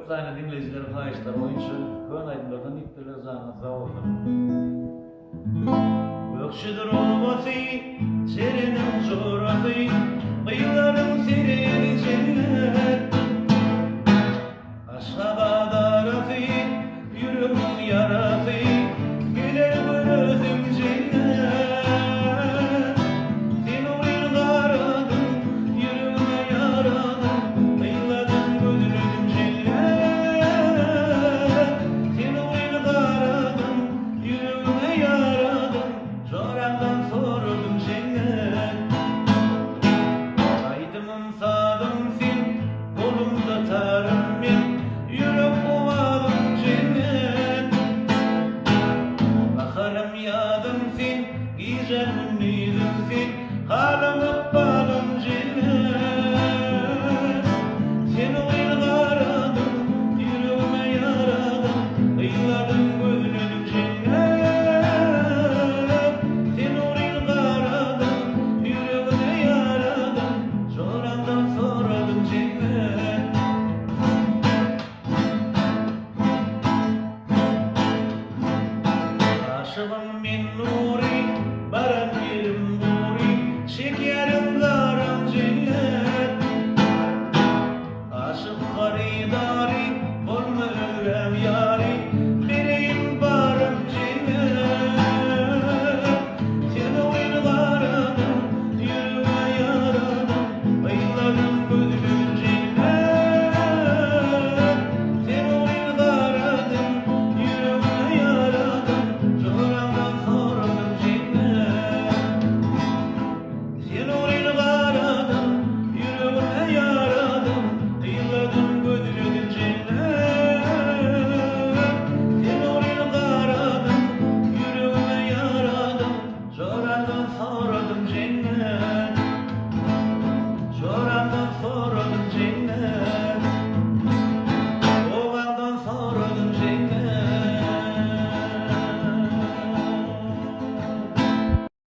sayın dinleyiciler, kayışlar, oyuncu, kön aydınlardan iptiler zanınıza olsun. Ökşüdür olması, serinin zorası, kıyıların sereni cennet. Aşka kadarası, yüreğin yarası, gelir gözüm cennet. Sen o yıllarını yüreğime yaradın, kıyıladın gözüm cennet. Sen o yıllarını yüreğime yaradın, corandan sordum cennet. Aydımım sağdım sen, kolumda tarım.